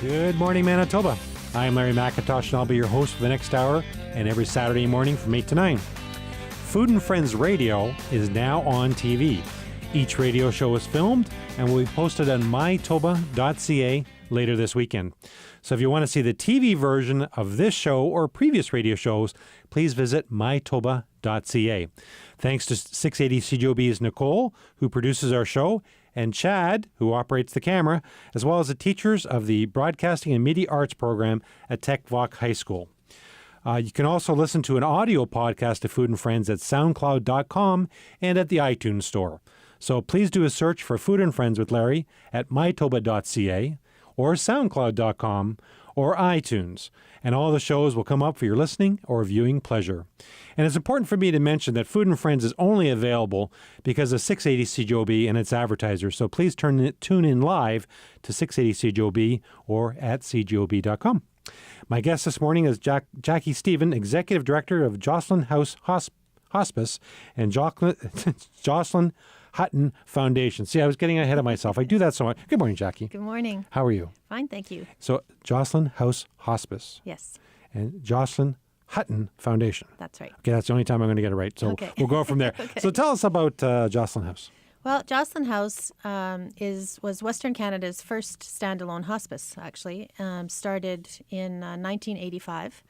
Good morning, Manitoba. I am Larry McIntosh, and I'll be your host for the next hour and every Saturday morning from 8 to 9. Food and Friends Radio is now on TV. Each radio show is filmed and will be posted on MyToba.ca later this weekend. So if you want to see the TV version of this show or previous radio shows, please visit MyToba.ca. Thanks to 680 CJOB's Nicole, who produces our show, and Chad, who operates the camera, as well as the teachers of the Broadcasting and Media Arts program at TechVoc High School. You can also listen to an audio podcast of Food and Friends at SoundCloud.com and at the iTunes Store. So please do a search for Food and Friends with Larry at MyToba.ca or SoundCloud.com or iTunes, and all the shows will come up for your listening or viewing pleasure. And it's important for me to mention that Food and Friends is only available because of 680 CJOB and its advertisers, so please tune in live to 680 CJOB or at cjob.com. My guest this morning is Jackie Stephen, Executive Director of Jocelyn Hospice and Jocelyn Hutton Foundation. See, I was getting ahead of myself. I do that so much. Good morning, Jackie. Good morning. How are you? Fine, thank you. So, Jocelyn House Hospice. Yes. And Jocelyn Hutton Foundation. That's right. Okay, that's the only time I'm going to get it right. So okay. We'll go from there. Okay. So tell us about Jocelyn House. Well, Jocelyn House was Western Canada's first standalone hospice, actually. Started in 1985.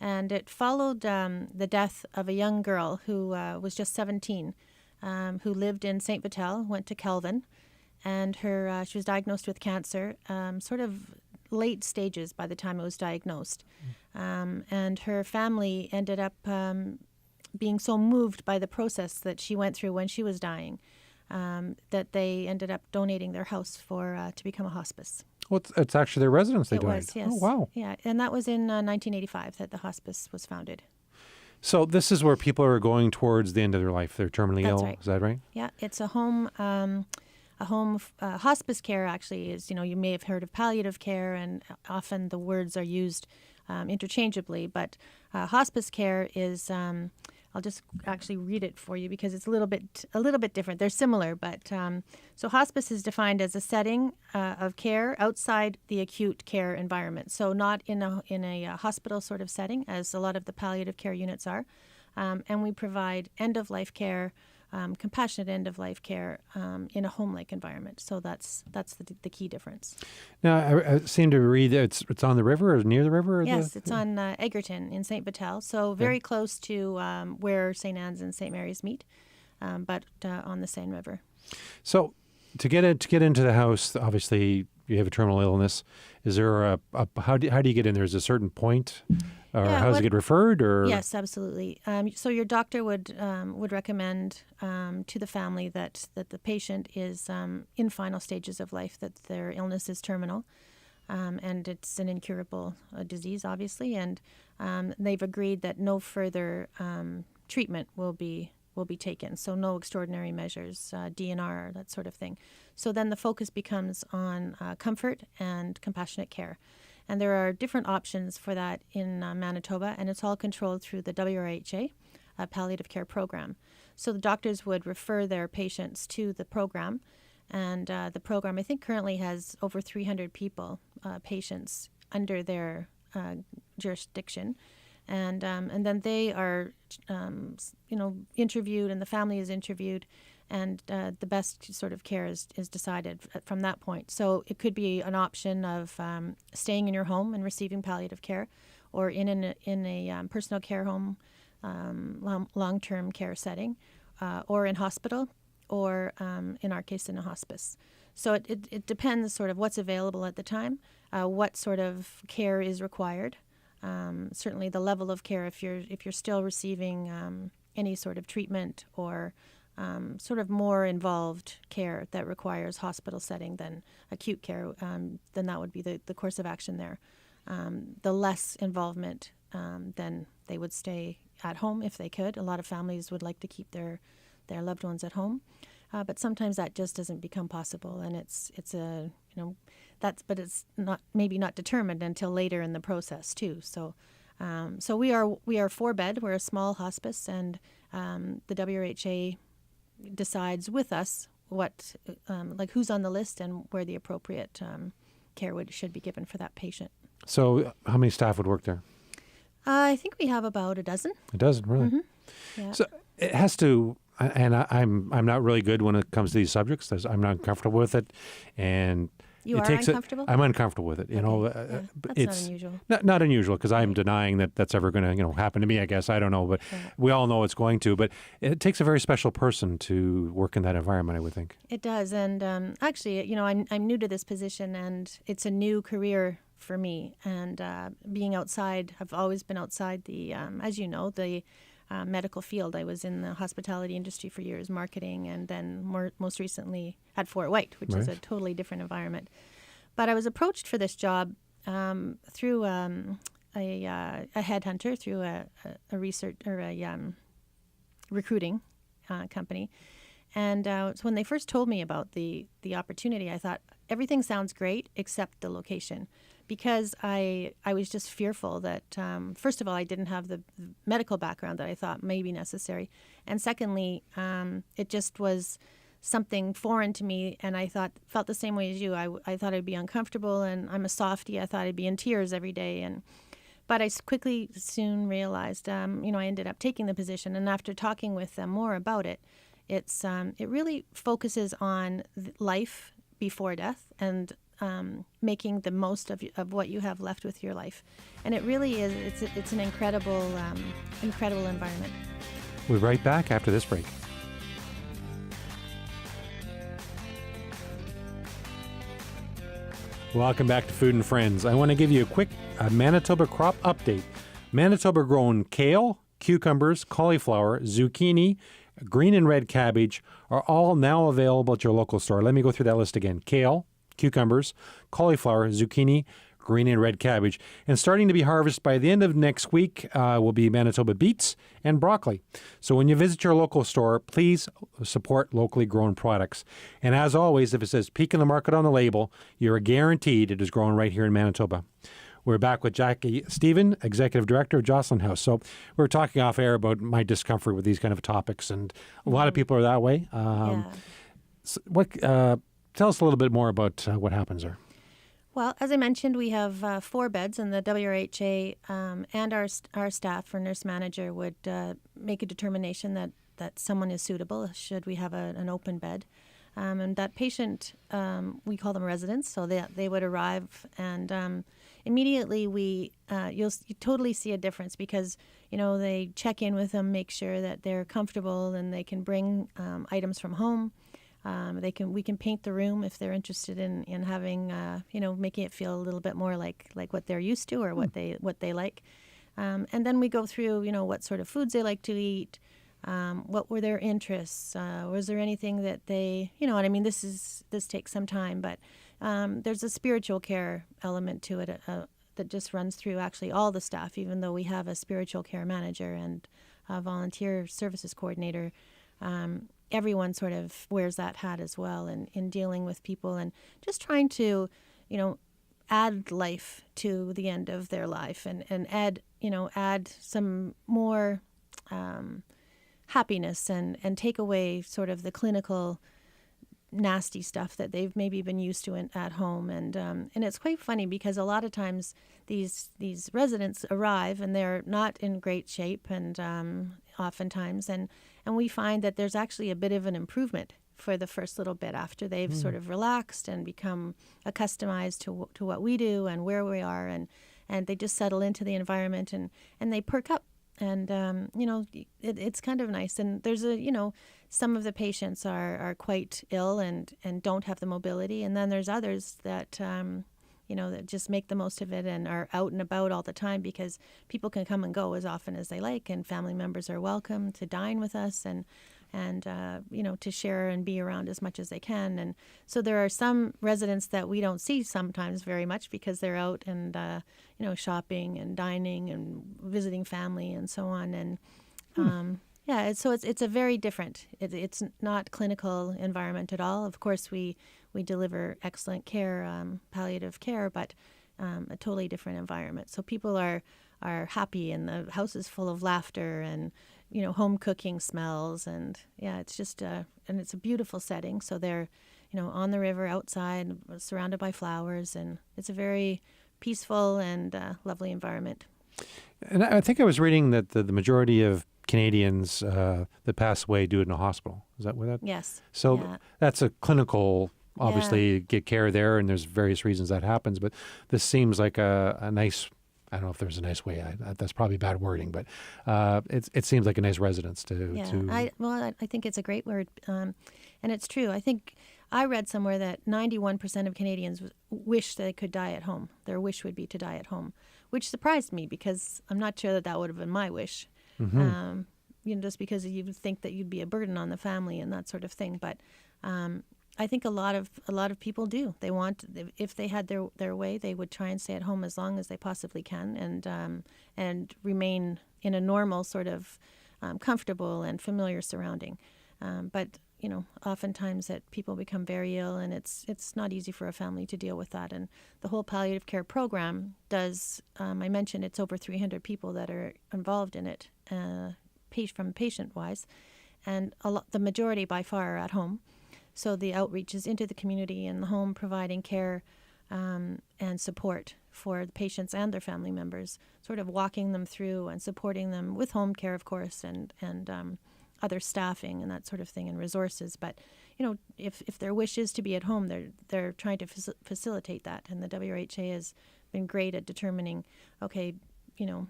And it followed the death of a young girl who was just 17, who lived in St. Vital, went to Kelvin, and she was diagnosed with cancer, sort of late stages by the time it was diagnosed. And her family ended up being so moved by the process that she went through when she was dying that they ended up donating their house to become a hospice. Well, it's actually their residence they It donated. was, yes. Oh, wow. Yeah, and that was in 1985 that the hospice was founded. So this is where people are going towards the end of their life. They're terminally That's ill. right. Is that right? Yeah, it's a home. Hospice care actually is, you may have heard of palliative care, and often the words are used interchangeably. But hospice care is, I'll just actually read it for you because it's a little bit different. They're similar, but so hospice is defined as a setting of care outside the acute care environment. So not in a hospital sort of setting, as a lot of the palliative care units are, and we provide end-of-life care. Compassionate end-of-life care in a home-like environment. So that's the key difference. Now, I seem to read that it's on the river or near the river? Yes, it's on Egerton in St. Vital, so very close to where St. Anne's and St. Mary's meet, but on the Seine River. So to get into the house, obviously you have a terminal illness. Is there how do you get in there? Is there a certain point? Or how does it get referred? Or yes, absolutely. So your doctor would recommend to the family that the patient is in final stages of life, that their illness is terminal, and it's an incurable disease, obviously, and they've agreed that no further treatment will be taken. So no extraordinary measures, DNR, that sort of thing. So then the focus becomes on comfort and compassionate care. And there are different options for that in Manitoba, and it's all controlled through the WRHA palliative care program. So the doctors would refer their patients to the program, and the program I think currently has over 300 patients under their jurisdiction. And then they are, interviewed, and the family is interviewed, and the best sort of care is decided from that point. So it could be an option of staying in your home and receiving palliative care, or in a personal care home, long-term care setting, or in hospital, or in our case in a hospice. So it depends sort of what's available at the time, what sort of care is required. Certainly the level of care, if you're still receiving any sort of treatment or sort of more involved care that requires hospital setting than acute care, then that would be the course of action there. The less involvement, then they would stay at home if they could. A lot of families would like to keep their loved ones at home, but sometimes that just doesn't become possible, and it's maybe not determined until later in the process too. So we are 4-bed. We're a small hospice, and the WRHA decides with us what who's on the list and where the appropriate care should be given for that patient. So how many staff would work there? I think we have about a dozen. A dozen, really? Yeah. So it has to, and I'm not really good when it comes to these subjects. I'm not comfortable with it, and You it are takes uncomfortable? I'm uncomfortable with it. You know, Yeah, but that's it's not unusual. not unusual because I'm denying that that's ever going to happen to me. I guess I don't know, but we all know it's going to. But it takes a very special person to work in that environment, I would think. It does, and actually, I'm new to this position, and it's a new career for me. And being outside, I've always been outside the, as you know, the medical field. I was in the hospitality industry for years, marketing, and then most recently at Fort White, which is a totally different environment. But I was approached for this job through a headhunter, through a research or a recruiting company. And so when they first told me about the opportunity, I thought everything sounds great except the location, because I was just fearful that, first of all, I didn't have the medical background that I thought may be necessary. And secondly, it just was something foreign to me, and I felt the same way as you. I thought I'd be uncomfortable, and I'm a softie. I thought I'd be in tears every day. But I soon realized, I ended up taking the position. And after talking with them more about it, it really focuses on life before death and making the most of what you have left with your life. And it really is, it's an incredible environment. We'll be right back after this break. Welcome back to Food and Friends. I want to give you a quick Manitoba crop update. Manitoba grown kale, cucumbers, cauliflower, zucchini, green and red cabbage are all now available at your local store. Let me go through that list again. Kale, cucumbers, cauliflower, zucchini, green and red cabbage. And starting to be harvested by the end of next week will be Manitoba beets and broccoli. So when you visit your local store, please support locally grown products. And as always, if it says peak in the market on the label, you're guaranteed it is grown right here in Manitoba. We're back with Jackie Stephen, Executive Director of Jocelyn House. So we were talking off air about my discomfort with these kind of topics, and a lot of people are that way. So tell us a little bit more about what happens there. Well, as I mentioned, we have 4 beds, and the WRHA and our staff, or nurse manager, would make a determination that someone is suitable should we have an open bed. And that patient, we call them residents, so they would arrive, and immediately you'll totally see a difference, because they check in with them, make sure that they're comfortable, and they can bring items from home. We can paint the room if they're interested in having making it feel a little bit more like what they're used to, or what they like. And then we go through what sort of foods they like to eat. What were their interests? Was there anything that they, this takes some time, but there's a spiritual care element to it that just runs through actually all the staff, even though we have a spiritual care manager and a volunteer services coordinator. Everyone sort of wears that hat as well in dealing with people and just trying to, add life to the end of their life and add some more happiness and take away sort of the clinical nasty stuff that they've maybe been used to at home. And it's quite funny, because a lot of times these residents arrive and they're not in great shape, and oftentimes, and we find that there's actually a bit of an improvement for the first little bit after they've sort of relaxed and become accustomed to what we do and where we are, and they just settle into the environment and they perk up. And, it's kind of nice. And there's some of the patients are quite ill and don't have the mobility. And then there's others that, that just make the most of it and are out and about all the time, because people can come and go as often as they like, and family members are welcome to dine with us and to share and be around as much as they can. And so there are some residents that we don't see sometimes very much, because they're out and, shopping and dining and visiting family and so on. And, it's a very different, it's not clinical environment at all. Of course, we deliver excellent care, palliative care, but a totally different environment. So people are happy, and the house is full of laughter, and home cooking smells, and it's just and it's a beautiful setting. So they're, on the river outside, surrounded by flowers, and it's a very peaceful and lovely environment. And I think I was reading that the majority of Canadians that pass away do it in a hospital. Is that what that? Yes. So that's a clinical, obviously, get care there, and there's various reasons that happens. But this seems like a nice, I don't know if there's a nice way. That's probably bad wording, but it seems like a nice residence to. I think it's a great word, and it's true. I think I read somewhere that 91% of Canadians wish they could die at home. Their wish would be to die at home, which surprised me because I'm not sure that would have been my wish. Mm-hmm. Just because you would think that you'd be a burden on the family and that sort of thing. But I think a lot of people do. They want, if they had their way, they would try and stay at home as long as they possibly can, and remain in a normal sort of comfortable and familiar surrounding. But oftentimes that people become very ill, and it's not easy for a family to deal with that. And the whole palliative care program does. I mentioned it's over 300 people that are involved in it, from patient-wise, and the majority by far are at home. So the outreach is into the community and the home, providing care and support for the patients and their family members, sort of walking them through and supporting them with home care, of course, and other staffing and that sort of thing, and resources. But if their wish is to be at home, they're trying to facilitate that. And the WHA has been great at determining,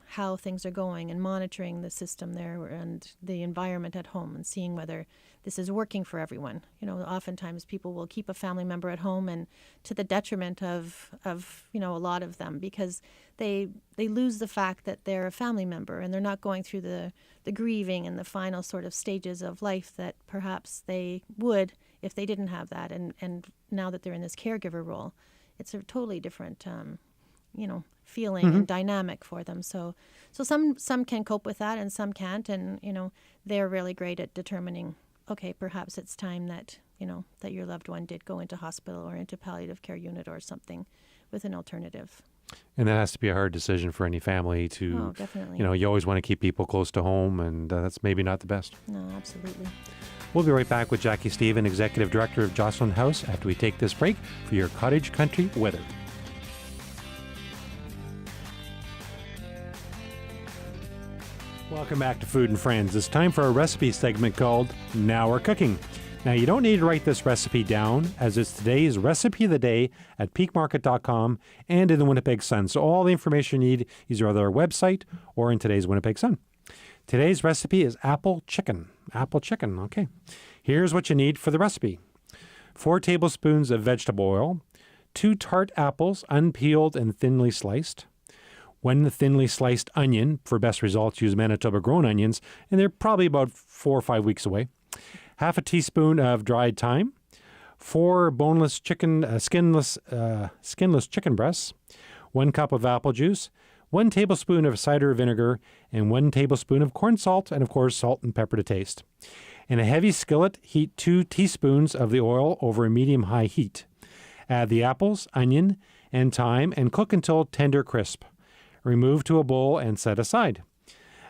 how things are going and monitoring the system there and the environment at home and seeing whether this is working for everyone. Oftentimes people will keep a family member at home, and to the detriment of a lot of them, because they lose the fact that they're a family member and they're not going through the grieving and the final sort of stages of life that perhaps they would if they didn't have that. And now that they're in this caregiver role, it's a totally different feeling and dynamic for them. So some can cope with that and some can't, and they're really great at determining, okay, perhaps it's time that that your loved one did go into hospital or into palliative care unit or something with an alternative. And that has to be a hard decision for any family to, definitely. You always want to keep people close to home, and that's maybe not the best. No, absolutely. We'll be right back with Jackie Stephen, Executive Director of Jocelyn House, after we take this break for your cottage country weather. Welcome back to Food and Friends. It's time for a recipe segment called Now We're Cooking. Now, you don't need to write this recipe down, as it's today's recipe of the day at peakmarket.com and in the Winnipeg Sun. So all the information you need is either our website or in today's Winnipeg Sun. Today's recipe is apple chicken. Apple chicken, okay. Here's what you need for the recipe. 4 tablespoons of vegetable oil, 2 tart apples, unpeeled and thinly sliced, 1 thinly sliced onion. For best results, use Manitoba grown onions, and they're probably about 4 or 5 weeks away. Half a teaspoon of dried thyme, 4 boneless chicken, skinless chicken breasts, 1 cup of apple juice, 1 tablespoon of cider vinegar, and 1 tablespoon of corn salt, and of course salt and pepper to taste. In a heavy skillet, heat 2 teaspoons of the oil over a medium-high heat. Add the apples, onion, and thyme, and cook until tender crisp. Remove to a bowl and set aside.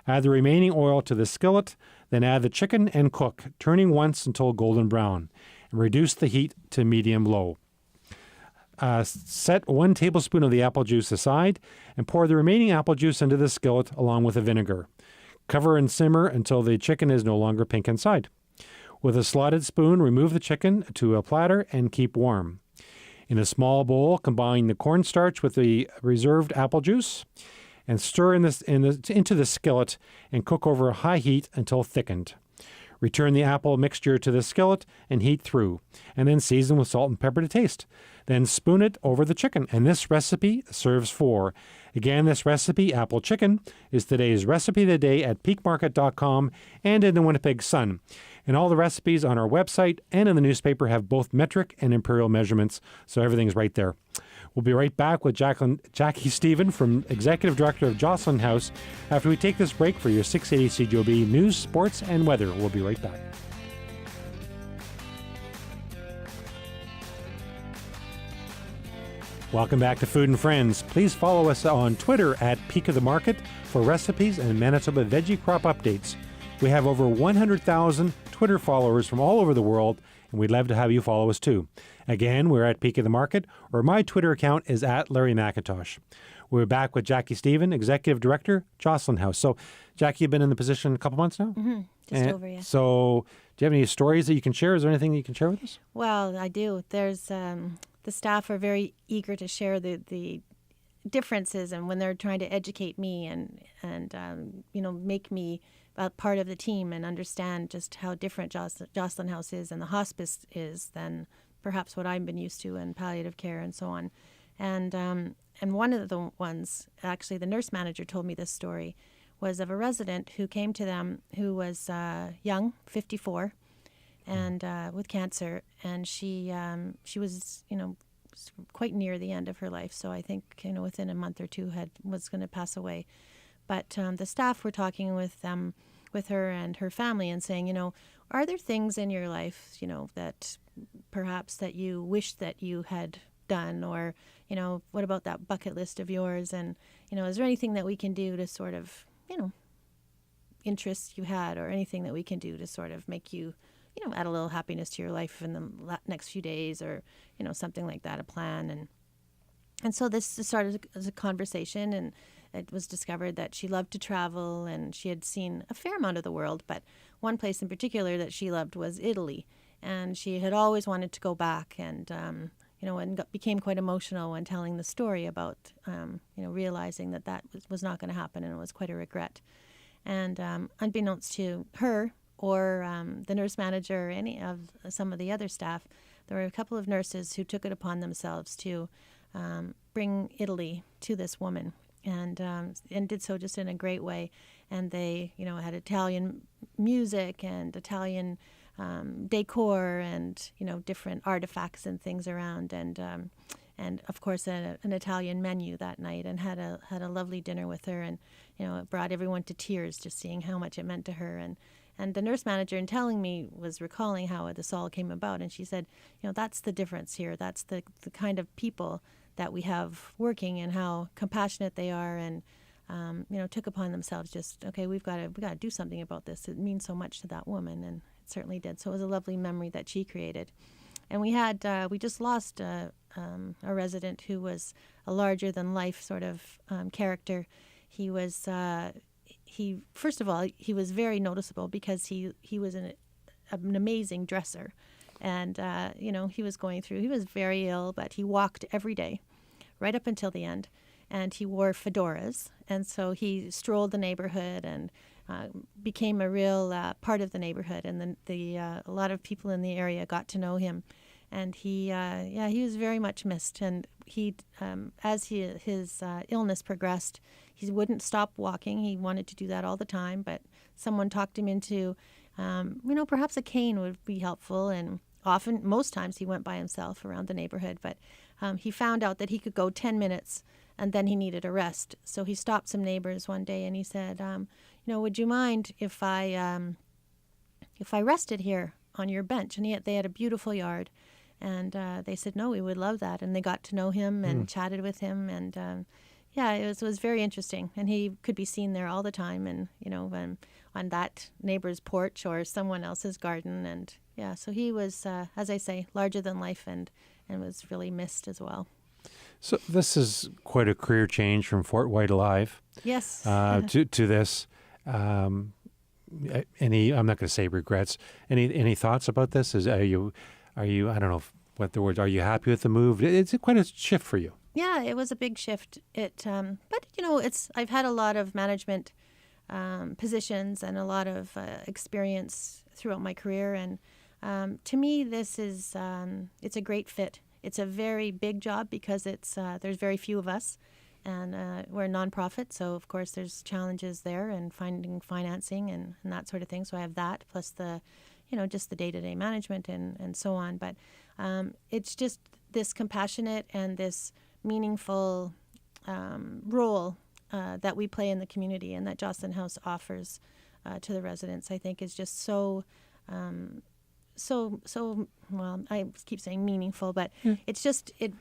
Add the remaining oil to the skillet, then add the chicken and cook, turning once until golden brown, and reduce the heat to medium-low. Set 1 tablespoon of the apple juice aside and pour the remaining apple juice into the skillet along with the vinegar. Cover and simmer until the chicken is no longer pink inside. With a slotted spoon, remove the chicken to a platter and keep warm. In a small bowl, combine the cornstarch with the reserved apple juice and stir into the skillet and cook over a high heat until thickened. Return the apple mixture to the skillet and heat through, and then season with salt and pepper to taste. Then spoon it over the chicken, and this recipe serves 4. Again, this recipe, apple chicken, is today's recipe of the day at peakmarket.com and in the Winnipeg Sun. And all the recipes on our website and in the newspaper have both metric and imperial measurements, so everything's right there. We'll be right back with Jackie Stephen, from Executive Director of Jocelyn House, after we take this break for your 680 CJOB news, sports, and weather. We'll be right back. Welcome back to Food and Friends. Please follow us on Twitter at Peak of the Market for recipes and Manitoba veggie crop updates. We have over 100,000 Twitter followers from all over the world, and we'd love to have you follow us too. Again, we're at Peak of the Market, or my Twitter account is at Larry McIntosh. We're back with Jackie Stephen, Executive Director, Jocelyn House. So, Jackie, you've been in the position a couple months now? Mm-hmm. Just over, yeah. So, do you have any stories that you can share? Is there anything you can share with us? Well, I do. There's the staff are very eager to share the differences, and when they're trying to educate me and make me part of the team and understand just how different Jocelyn House is and the hospice is than perhaps what I've been used to in palliative care and so on. And one of the ones, actually, the nurse manager told me this story, was of a resident who came to them who was young, 54, and with cancer, and she was quite near the end of her life. So I think within a month or two was going to pass away. But the staff were talking with her and her family and saying, are there things in your life, that perhaps that you wish that you had done, or what about that bucket list of yours, and is there anything that we can do to sort of interests you had, or anything that we can do to sort of make you add a little happiness to your life in the next few days, or something like that, a plan. And so this started as a conversation, and it was discovered that she loved to travel, and she had seen a fair amount of the world, but one place in particular that she loved was Italy, and she had always wanted to go back, and became quite emotional when telling the story about realizing that was not going to happen, and it was quite a regret. And unbeknownst to her or the nurse manager or any of some of the other staff, there were a couple of nurses who took it upon themselves to bring Italy to this woman, and did so just in a great way. And they, had Italian music and Italian decor and different artifacts and things around, and of course an Italian menu that night, and had a lovely dinner with her, and it brought everyone to tears just seeing how much it meant to her. And the nurse manager, in telling me, was recalling how this all came about, and she said, that's the difference here. That's the kind of people that we have working, and how compassionate they are, and took upon themselves just, okay, we got to do something about this. It means so much to that woman, and it certainly did. So it was a lovely memory that she created. And we just lost a resident who was a larger than life sort of character. He was first of all, he was very noticeable because he was an amazing dresser, and he was very ill, but he walked every day, right up until the end, and he wore fedoras, and so he strolled the neighborhood and became a real part of the neighborhood, and then a lot of people in the area got to know him, and he was very much missed. And he, as his illness progressed, he wouldn't stop walking. He wanted to do that all the time, but someone talked him into, perhaps a cane would be helpful, and most times he went by himself around the neighborhood, but he found out that he could go 10 minutes and then he needed a rest. So he stopped some neighbors one day and he said, would you mind if I rested here on your bench? And they had a beautiful yard. And they said, no, we would love that. And they got to know him and chatted with him. And it was very interesting. And he could be seen there all the time, and, on that neighbor's porch or someone else's garden. And so he was, as I say, larger than life, and was really missed as well. So this is quite a career change from Fort White Alive. Yes. To this. I'm not going to say regrets. Any thoughts about this? Are you, I don't know what the words, are you happy with the move? It's quite a shift for you. Yeah, it was a big shift. But I've had a lot of management positions and a lot of experience throughout my career, and to me, this is it's a great fit. It's a very big job because there's very few of us, and we're a nonprofit, so of course there's challenges there and finding financing and that sort of thing. So I have that plus the just the day-to-day management and so on. But it's just this compassionate and this meaningful role that we play in the community, and that Jocelyn House offers to the residents, I think is just so well, I keep saying meaningful, but it's just, it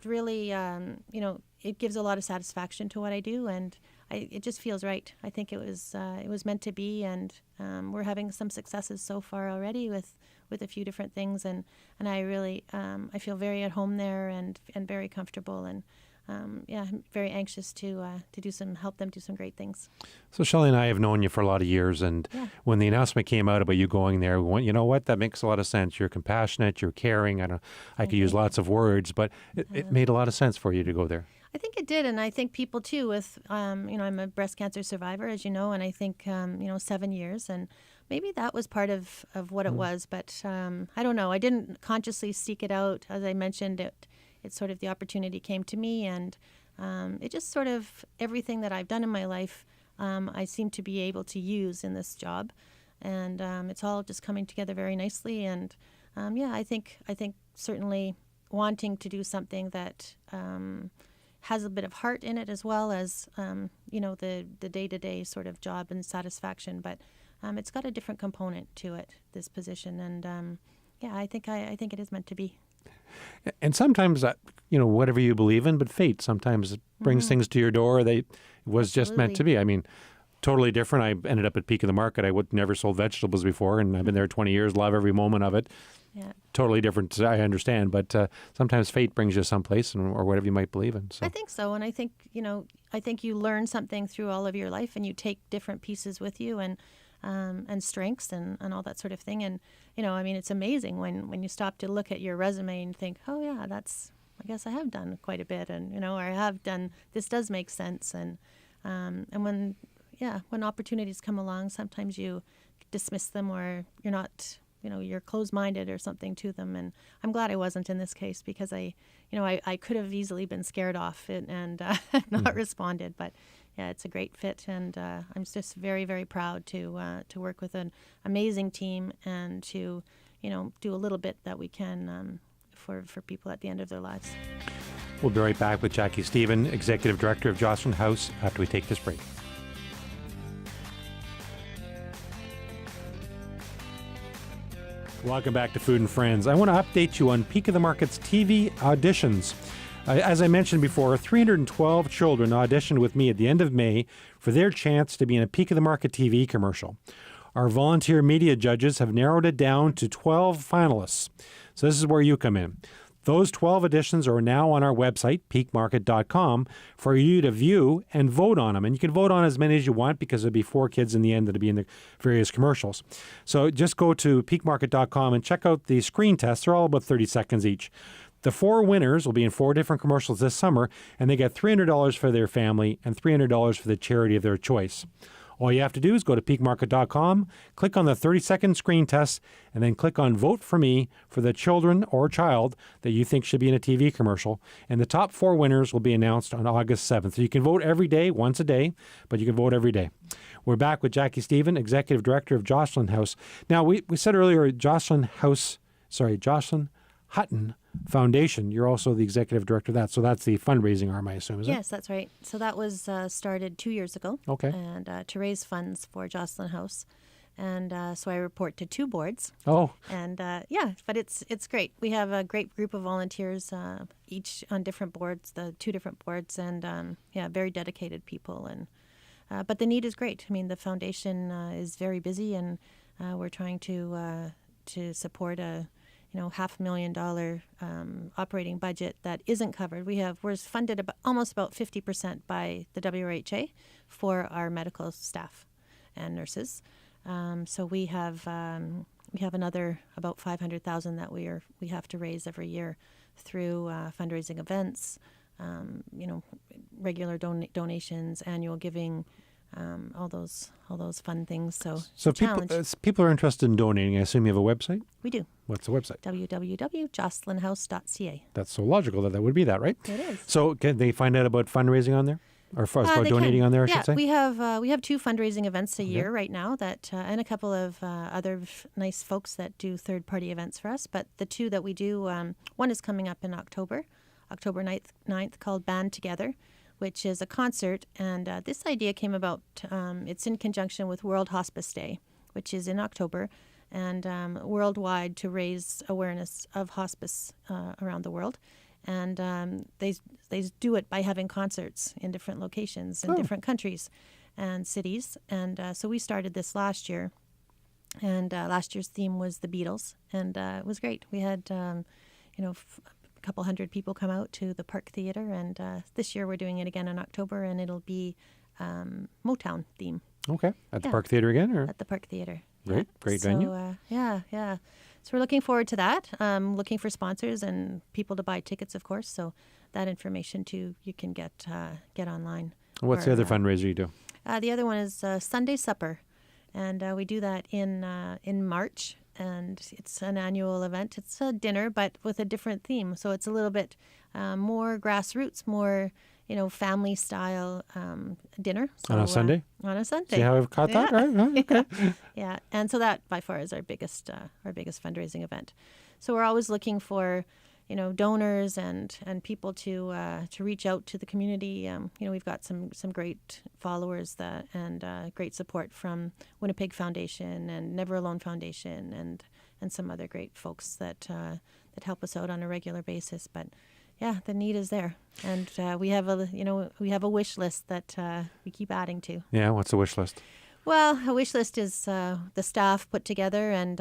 really, it gives a lot of satisfaction to what I do, and it just feels right. I think it was meant to be, and we're having some successes so far already with a few different things, and I really I feel very at home there and very comfortable, and I'm very anxious to help them do some great things. So Shelley and I have known you for a lot of years, and when the announcement came out about you going there, we went, you know what, that makes a lot of sense. You're compassionate, you're caring. I could use lots of words, but it made a lot of sense for you to go there. I think it did, and I think people too. With I'm a breast cancer survivor, as you know, and I think 7 years, and maybe that was part of what it was. But I don't know. I didn't consciously seek it out. As I mentioned, it's sort of the opportunity came to me, and it just sort of everything that I've done in my life, I seem to be able to use in this job, and it's all just coming together very nicely. And I think certainly wanting to do something that has a bit of heart in it, as well as the day-to-day sort of job and satisfaction, but it's got a different component to it, this position, and I think it is meant to be. And sometimes, whatever you believe in, but fate sometimes brings things to your door that was just meant to be. I mean, totally different. I ended up at Peak of the Market. I would never sold vegetables before, and I've been there 20 years, love every moment of it. Yeah. Totally different, I understand, but sometimes fate brings you someplace, or whatever you might believe in. So. I think so, and I think you learn something through all of your life, and you take different pieces with you, and strengths and all that sort of thing. And it's amazing when you stop to look at your resume and think, oh yeah, I guess I have done quite a bit, and or I have done this, does make sense. And when opportunities come along, sometimes you dismiss them, or you're not, you're closed-minded or something to them. And I'm glad I wasn't in this case, because I could have easily been scared off and not responded. But yeah, it's a great fit, and I'm just very, very proud to work with an amazing team, and to do a little bit that we can for people at the end of their lives. We'll be right back with Jackie Stephen, Executive Director of Jocelyn House, after we take this break. Welcome back to Food and Friends. I want to update you on Peak of the Market's TV auditions. As I mentioned before, 312 children auditioned with me at the end of May for their chance to be in a Peak of the Market TV commercial. Our volunteer media judges have narrowed it down to 12 finalists. So this is where you come in. Those 12 auditions are now on our website, peakmarket.com, for you to view and vote on them. And you can vote on as many as you want, because there'll be 4 kids in the end that'll be in the various commercials. So just go to peakmarket.com and check out the screen tests. They're all about 30 seconds each. The 4 winners will be in 4 different commercials this summer, and they get $300 for their family and $300 for the charity of their choice. All you have to do is go to peakmarket.com, click on the 30-second screen test, and then click on Vote for Me for the children or child that you think should be in a TV commercial. And the top 4 winners will be announced on August 7th. So you can vote every day, once a day, but you can vote every day. We're back with Jackie Stephen, Executive Director of Jocelyn House. Now, we said earlier, Jocelyn Hutton Foundation. You're also the executive director of that. So that's the fundraising arm, I assume, is it? Yes, that's right. So that was started 2 years ago. Okay. And to raise funds for Jocelyn House. And so I report to 2 boards. Oh. And but it's great. We have a great group of volunteers, each on different boards, the 2 different boards, and very dedicated people. And but the need is great. I mean, the foundation is very busy, and we're trying to support a $500,000 operating budget that isn't covered. We're funded almost about 50% by the WRHA for our medical staff and nurses. So we have another about $500,000 that we have to raise every year through fundraising events, regular donations, annual giving. All those fun things. So people are interested in donating. I assume you have a website? We do. What's the website? www.jocelynhouse.ca. That's so logical that would be that, right? It is. So can they find out about fundraising on there? Or about donating on there, I should say? Yeah, we have 2 fundraising events a year right now, that and a couple of other nice folks that do third-party events for us. But the 2 that we do, one is coming up in October 9th, called Band Together, which is a concert. And this idea came about, it's in conjunction with World Hospice Day, which is in October, and worldwide, to raise awareness of hospice around the world. And they do it by having concerts in different locations in different countries and cities. And so we started this last year. And last year's theme was the Beatles. And it was great. We had, a couple hundred people come out to the Park Theatre. And this year we're doing it again in October. And it'll be Motown theme. Okay. At the Park Theatre again? Or? At the Park Theatre. Great. Yeah. Great So, venue. Yeah. So we're looking forward to that. Looking for sponsors and people to buy tickets, of course. So that information, too, you can get online. What's the other fundraiser you do? The other one is Sunday Supper. And we do that in March. And it's an annual event. It's a dinner, but with a different theme. So it's a little bit more grassroots, more family style dinner. So, On a Sunday? On a Sunday. See how I've caught that, right? Oh, okay. Yeah, and so that by far is our biggest fundraising event. So we're always looking for, donors and people to reach out to the community. We've got some great followers and great support from Winnipeg Foundation and Never Alone Foundation and some other great folks that help us out on a regular basis. But yeah, the need is there, and we have a wish list that we keep adding to. Yeah, what's the wish list? Well, a wish list is the staff put together, and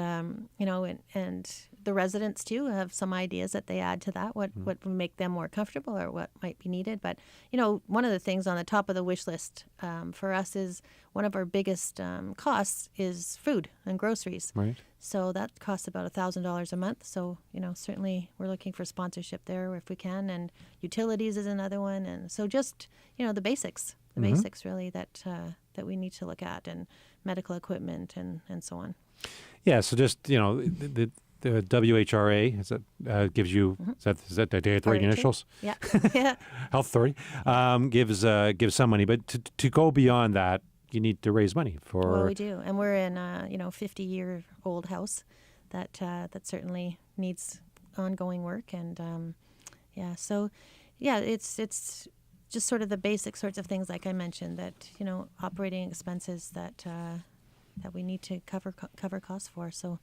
and the residents too have some ideas that they add to that. What would make them more comfortable, or what might be needed. But one of the things on the top of the wish list for us is one of our biggest costs is food and groceries. Right. So that costs about $1,000 a month. So, certainly we're looking for sponsorship there if we can. And utilities is another one. And so just, the basics, basics really that we need to look at, and medical equipment and so on. Yeah. So just, the WHRA is that gives you is that did I get the right initials? Yeah. Yeah. Health Authority gives some money, but to go beyond that, you need to raise money for. Well, we do, and we're in a 50-year-old house that certainly needs ongoing work, and it's just sort of the basic sorts of things like I mentioned, that operating expenses that we need to cover costs for. So.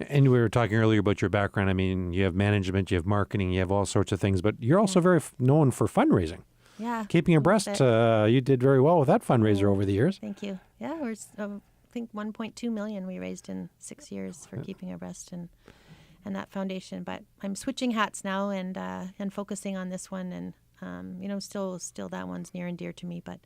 And we were talking earlier about your background. I mean, you have management, you have marketing, you have all sorts of things, but you're also very known for fundraising. Yeah. Keeping abreast, you did very well with that fundraiser over the years. Thank you. Yeah, we're I think $1.2 million we raised in 6 years for Keeping Abreast and that foundation. But I'm switching hats now and focusing on this one, and still that one's near and dear to me. But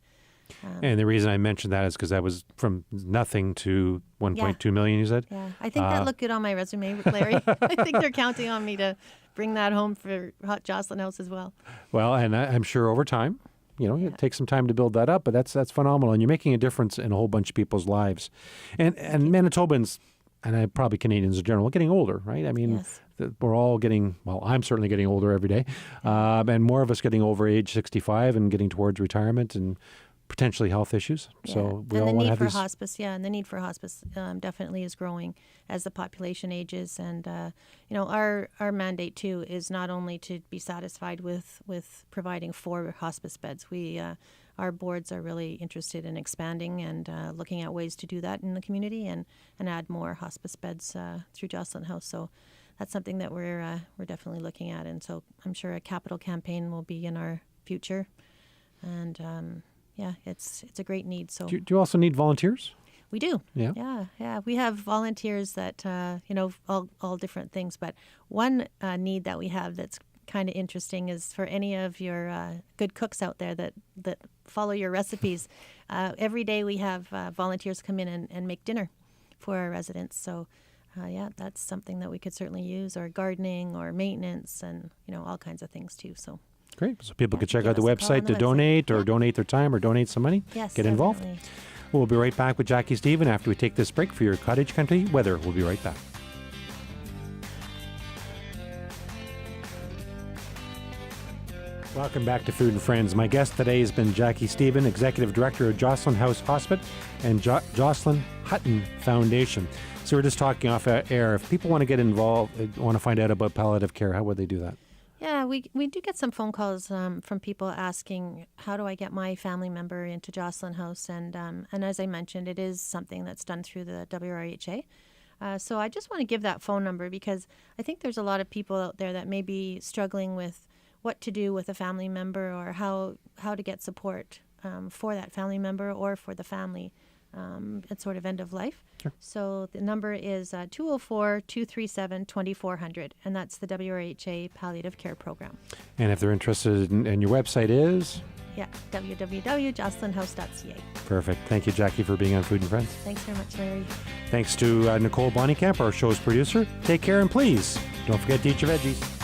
and the reason I mentioned that is because that was from nothing to 1.2 million. You said. Yeah, I think that looked good on my resume, Larry. I think they're counting on me to bring that home for Jocelyn House as well. Well, and I'm sure over time, it takes some time to build that up, but that's phenomenal, and you're making a difference in a whole bunch of people's lives, and Manitobans, and probably Canadians in general, are getting older, right? I mean, yes. We're all getting. Well, I'm certainly getting older every day, and more of us getting over age 65 and getting towards retirement and potentially health issues. Yeah. So we and all the want to need have for these. hospice, and the need for hospice definitely is growing as the population ages. And our mandate too is not only to be satisfied with providing 4 hospice beds. Our boards are really interested in expanding and looking at ways to do that in the community and add more hospice beds through Jocelyn House. So that's something that we're definitely looking at. And so I'm sure a capital campaign will be in our future. And it's a great need. So Do you also need volunteers? we do. Yeah. Yeah. We have volunteers that all different things. But one need that we have that's kind of interesting is for any of your good cooks out there that follow your recipes. Every day we have volunteers come in and make dinner for our residents. So that's something that we could certainly use, or gardening or maintenance and all kinds of things too. So. Great. So people can check give out the us a call on website the to donate or website. donate their time or donate some money. Yes, Get involved. definitely. We'll be right back with Jackie Stephen after we take this break for your cottage country weather. We'll be right back. Welcome back to Food and Friends. My guest today has been Jackie Stephen, Executive Director of Jocelyn House Hospice and Jocelyn Hutton Foundation. So we're just talking off air. If people want to get involved, want to find out about palliative care, how would they do that? Yeah, we do get some phone calls from people asking, how do I get my family member into Jocelyn House? And as I mentioned, it is something that's done through the WRHA. So I just want to give that phone number because I think there's a lot of people out there that may be struggling with what to do with a family member or how to get support for that family member or for the family at sort of end of life. Sure. So the number is 204-237-2400, and that's the WRHA Palliative Care Program. And if they're interested in your website is? Yeah, www.jocelynhouse.ca. Perfect. Thank you, Jackie, for being on Food and Friends. Thanks very much, Larry. Thanks to Nicole Bonnycamp, our show's producer. Take care, and please don't forget to eat your veggies.